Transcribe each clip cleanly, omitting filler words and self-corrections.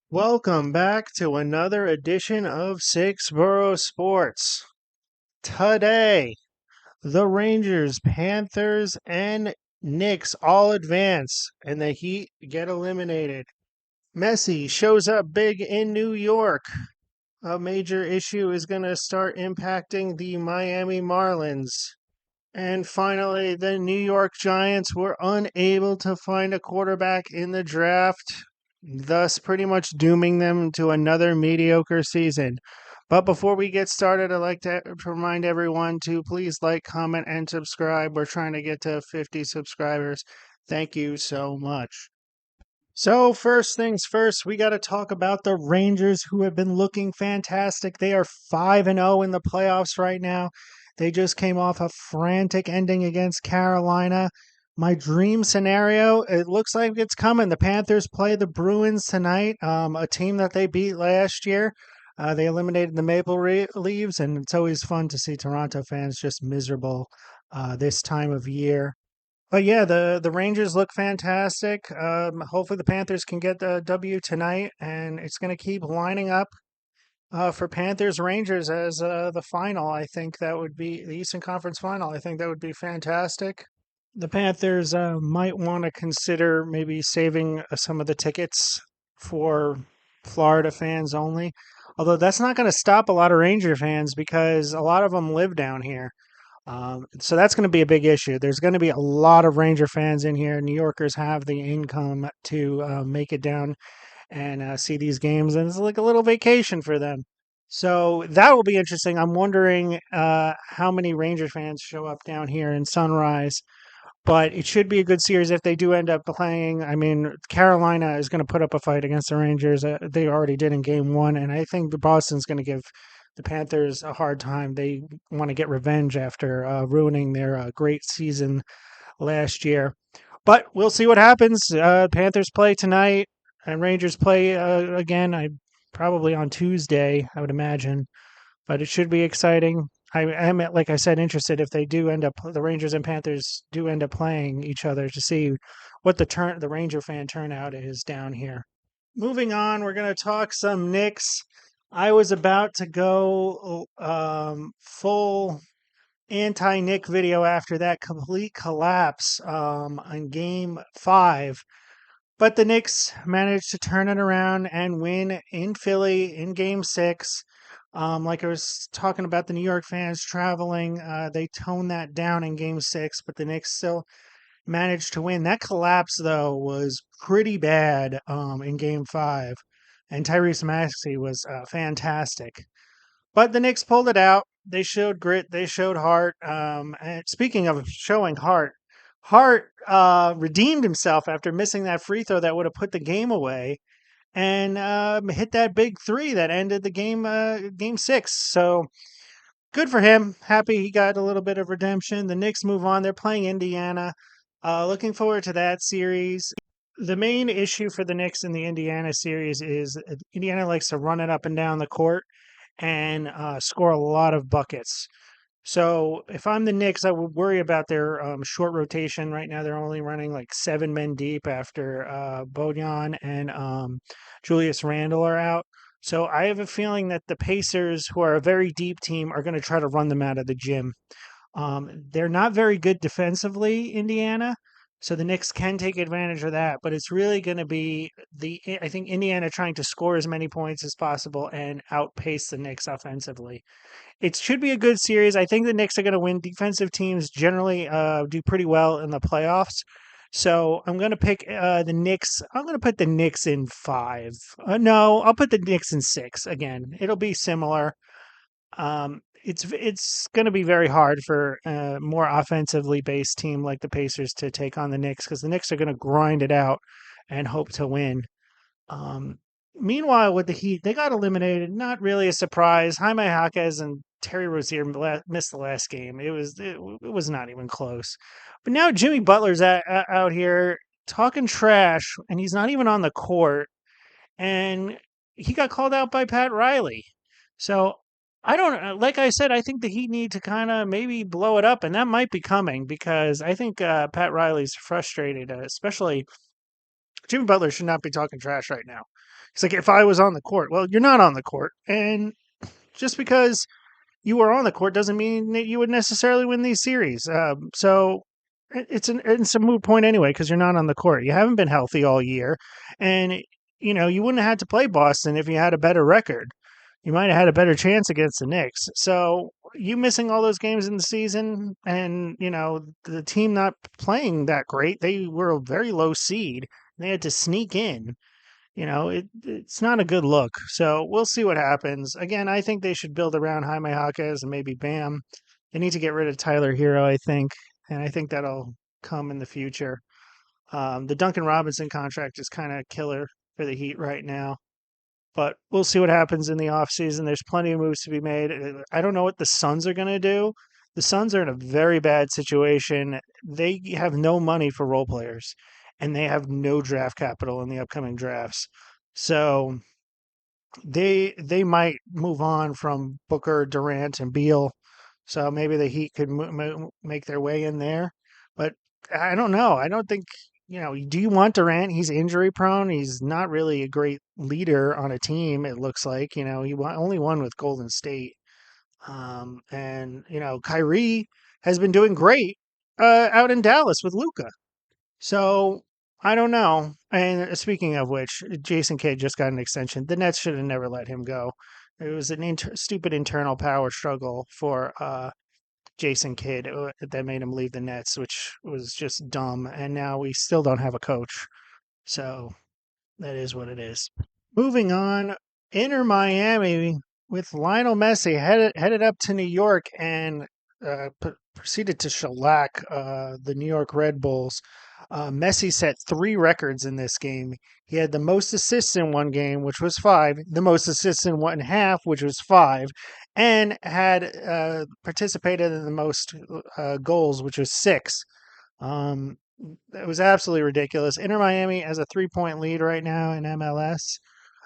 Welcome back to another edition of Six Borough Sports. Today, the Rangers, Panthers, and Knicks all advance, and the Heat get eliminated. Messi shows up big in New York. A major issue is going to start impacting the Miami Marlins. And finally, the New York Giants were unable to find a quarterback in the draft, thus pretty much dooming them to another mediocre season. But before we get started, I'd like to remind everyone to please like, comment, and subscribe. We're trying to get to 50 subscribers. Thank you so much. So, first things first, we got to talk about the Rangers who have been looking fantastic. They are 5-0 in the playoffs right now. They just came off a frantic ending against Carolina. My dream scenario, it looks like it's coming. The Panthers play the Bruins tonight, a team that they beat last year. They eliminated the Leaves, and it's always fun to see Toronto fans just miserable this time of year. But yeah, the Rangers look fantastic. Hopefully, the Panthers can get the W tonight, and it's going to keep lining up for Panthers Rangers as the final. I think that would be the Eastern Conference final. I think that would be fantastic. The Panthers might want to consider maybe saving some of the tickets for Florida fans only. Although that's not going to stop a lot of Ranger fans because a lot of them live down here. So that's going to be a big issue. There's going to be a lot of Ranger fans in here. New Yorkers have the income to make it down and see these games, and it's like a little vacation for them. So that will be interesting. I'm wondering how many Ranger fans show up down here in Sunrise, but it should be a good series if they do end up playing. I mean, Carolina is going to put up a fight against the Rangers. They already did in game one, and I think Boston's going to give the Panthers a hard time. They want to get revenge after ruining their great season last year. But we'll see what happens. Panthers play tonight, and Rangers play again. I probably on Tuesday, I would imagine. But it should be exciting. I am, like I said, interested if they do end up, the Rangers and Panthers do end up playing each other to see what the Ranger fan turnout is down here. Moving on, we're going to talk some Knicks. I was about to go full anti-Nick video after that complete collapse on Game 5. But the Knicks managed to turn it around and win in Philly in Game 6. Like I was talking about the New York fans traveling, they toned that down in Game 6, but the Knicks still managed to win. That collapse, though, was pretty bad in Game 5, and Tyrese Maxey was fantastic. But the Knicks pulled it out. They showed grit. They showed heart. And speaking of showing heart, Hart redeemed himself after missing that free throw that would have put the game away, and hit that big three that ended the game, game 6. So good for him. Happy he got a little bit of redemption. The Knicks move on. They're playing Indiana. Looking forward to that series. The main issue for the Knicks in the Indiana series is Indiana likes to run it up and down the court and score a lot of buckets. So if I'm the Knicks, I would worry about their short rotation. Right now, they're only running like 7 men deep after Bojan and Julius Randle are out. So I have a feeling that the Pacers, who are a very deep team, are going to try to run them out of the gym. They're not very good defensively, Indiana. So the Knicks can take advantage of that, but it's really going to be I think Indiana trying to score as many points as possible and outpace the Knicks offensively. It should be a good series. I think the Knicks are going to win. Defensive teams generally do pretty well in the playoffs. So I'm going to pick the Knicks. I'm going to put the Knicks in 5. No, I'll put the Knicks in 6 again. It'll be similar. It's going to be very hard for a more offensively based team like the Pacers to take on the Knicks because the Knicks are going to grind it out and hope to win. Meanwhile, with the Heat, they got eliminated. Not really a surprise. Jaime Jaquez and Terry Rozier missed the last game. It was not even close. But now Jimmy Butler's out here talking trash, and he's not even on the court. And he got called out by Pat Riley. So I don't like I said. I think the Heat need to kind of maybe blow it up, and that might be coming because I think Pat Riley's frustrated, especially Jimmy Butler should not be talking trash right now. It's like if I was on the court. Well, you're not on the court, and just because you were on the court doesn't mean that you would necessarily win these series. So it's a moot point anyway because you're not on the court. You haven't been healthy all year, and you wouldn't have had to play Boston if you had a better record. You might have had a better chance against the Knicks. So you missing all those games in the season, and the team not playing that great. They were a very low seed. They had to sneak in. It's not a good look. So we'll see what happens. Again, I think they should build around Jaime Jaquez and maybe Bam. They need to get rid of Tyler Hero, I think, and I think that'll come in the future. The Duncan Robinson contract is kind of killer for the Heat right now, but we'll see what happens in the offseason. There's plenty of moves to be made. I don't know what the Suns are going to do. The Suns are in a very bad situation. They have no money for role players, and they have no draft capital in the upcoming drafts. So they might move on from Booker, Durant, and Beal. So maybe the Heat could make their way in there. But I don't know. I don't think, do you want Durant? He's injury prone. He's not really a great leader on a team, it looks like. He only won with Golden State. And Kyrie has been doing great out in Dallas with Luca. So I don't know. And speaking of which, Jason Kidd just got an extension. The Nets should have never let him go. It was an stupid internal power struggle for Jason Kidd that made him leave the Nets, which was just dumb. And now we still don't have a coach. So that is what it is. Moving on, Inter Miami with Lionel Messi headed up to New York and proceeded to shellac the New York Red Bulls. Messi set 3 records in this game. He had the most assists in one game, which was 5, the most assists in one half, which was 5, and had participated in the most goals, which was 6. Um, it was absolutely ridiculous. Inter Miami has a 3-point lead right now in MLS.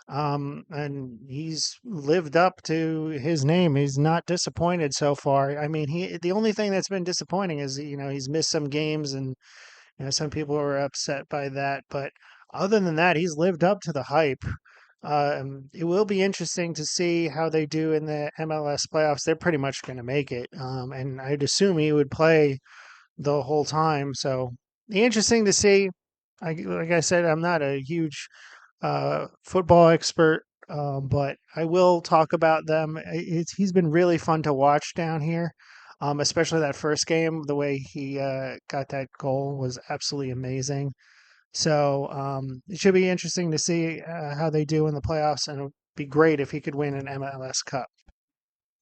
And he's lived up to his name. He's not disappointed so far. I mean, the only thing that's been disappointing is he's missed some games, and some people were upset by that. But other than that, he's lived up to the hype. It will be interesting to see how they do in the MLS playoffs. They're pretty much going to make it, and I'd assume he would play the whole time. So interesting to see. Like I said, I'm not a huge football expert, but I will talk about them. He's been really fun to watch down here, especially that first game. The way he got that goal was absolutely amazing. So it should be interesting to see how they do in the playoffs, and it would be great if he could win an MLS Cup.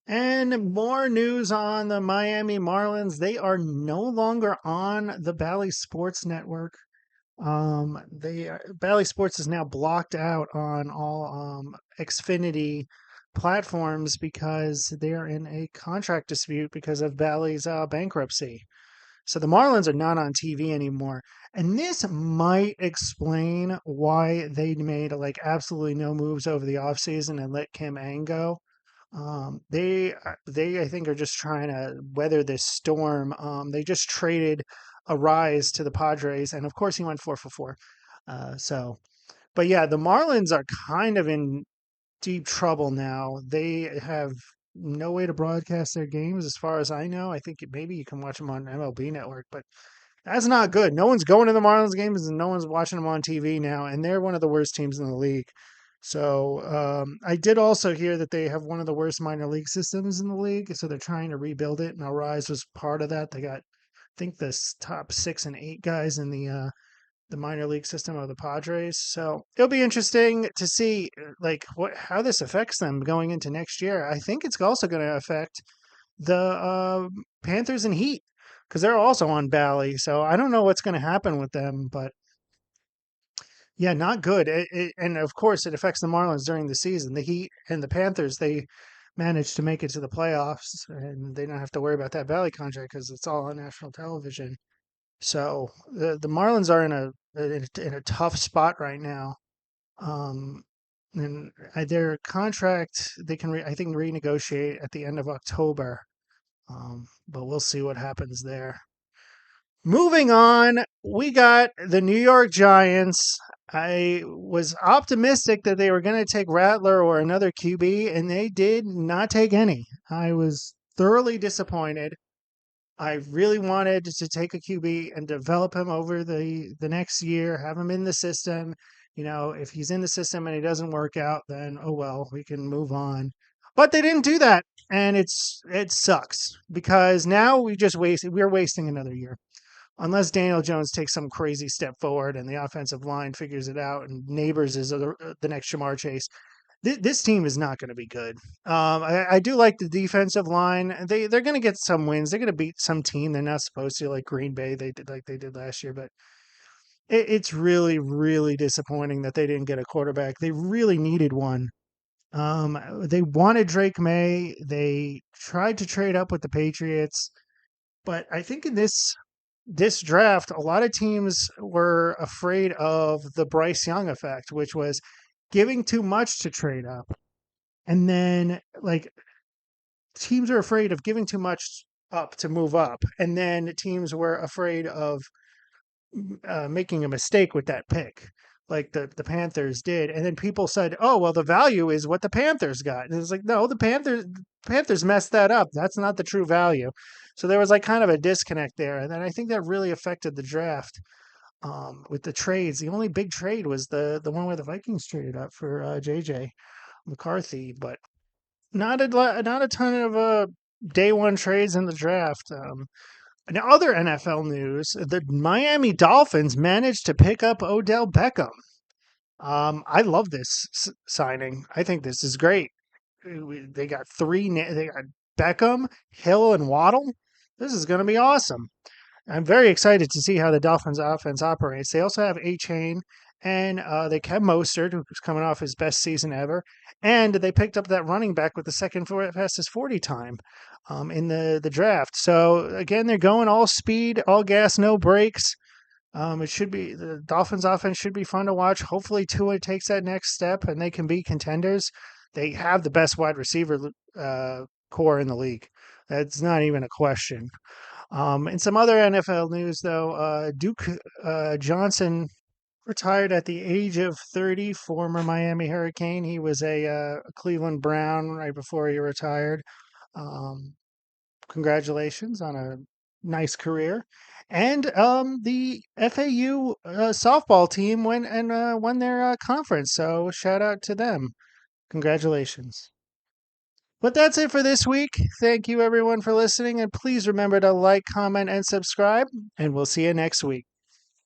And more news on the Miami Marlins. They are no longer on the Bally Sports Network. Bally Sports is now blocked out on all Xfinity platforms because they are in a contract dispute because of Bally's bankruptcy. So the Marlins are not on TV anymore, and this might explain why they made like absolutely no moves over the offseason and let Kim Ang go. They I think are just trying to weather this storm. They just traded a rise to the Padres, and of course he went 4 for 4. But yeah, the Marlins are kind of in deep trouble now. They have no way to broadcast their games, as far as I know. I think maybe you can watch them on MLB Network, but that's not good. No one's going to the Marlins games, and no one's watching them on TV now, and they're one of the worst teams in the league. So I did also hear that they have one of the worst minor league systems in the league, so they're trying to rebuild it. And Rise was part of that. They got, I think, the top 6 and 8 guys in the minor league system of the Padres. So it'll be interesting to see like how this affects them going into next year. I think it's also going to affect the Panthers and Heat because they're also on Bally. So I don't know what's going to happen with them, but yeah, not good. And of course, it affects the Marlins during the season. The Heat and the Panthers, they managed to make it to the playoffs, and they don't have to worry about that Valley contract because it's all on national television. So the Marlins are in a tough spot right now. Um, and their contract they can I think renegotiate at the end of October. But we'll see what happens there. Moving on, we got the New York Giants. I was optimistic that they were going to take Rattler or another QB, and they did not take any. I was thoroughly disappointed. I really wanted to take a QB and develop him over the next year, have him in the system. If he's in the system and he doesn't work out, then oh well, we can move on. But they didn't do that, and it sucks because now we're wasting another year unless Daniel Jones takes some crazy step forward and the offensive line figures it out and Neighbors is the next Jamar Chase. This team is not going to be good. I do like the defensive line. They're going to get some wins. They're going to beat some team they're not supposed to, like Green Bay. They did last year, but it's really really disappointing that they didn't get a quarterback. They really needed one. They wanted Drake May. They tried to trade up with the Patriots, but I think in this draft, a lot of teams were afraid of the Bryce Young effect, which was giving too much to trade up. And then, like, teams are afraid of giving too much up to move up. And then teams were afraid of making a mistake with that pick, like the Panthers did. And then people said, oh, well, the value is what the Panthers got. And it's like, no, the Panthers messed that up. That's not the true value. So there was like kind of a disconnect there. And then I think that really affected the draft with the trades. The only big trade was the one where the Vikings traded up for JJ McCarthy, but not a ton of day one trades in the draft. Now, other NFL news: the Miami Dolphins managed to pick up Odell Beckham. I love this signing. I think this is great. They got They got Beckham, Hill, and Waddle. This is going to be awesome. I'm very excited to see how the Dolphins offense operates. They also have A Chain, and they kept Mostert, who's coming off his best season ever, and they picked up that running back with the second fastest 40 time in the draft. So again, they're going all speed, all gas, no brakes. It should be the Dolphins offense should be fun to watch. Hopefully, Tua takes that next step and they can be contenders. They have the best wide receiver core in the league. That's not even a question. In some other NFL news, though, Duke Johnson retired at the age of 30, former Miami Hurricane. He was a Cleveland Brown right before he retired. Um, Congratulations on a nice career. And the FAU softball team went and won their conference. So shout out to them. Congratulations. But that's it for this week. Thank you everyone for listening. And please remember to like, comment, and subscribe. And we'll see you next week.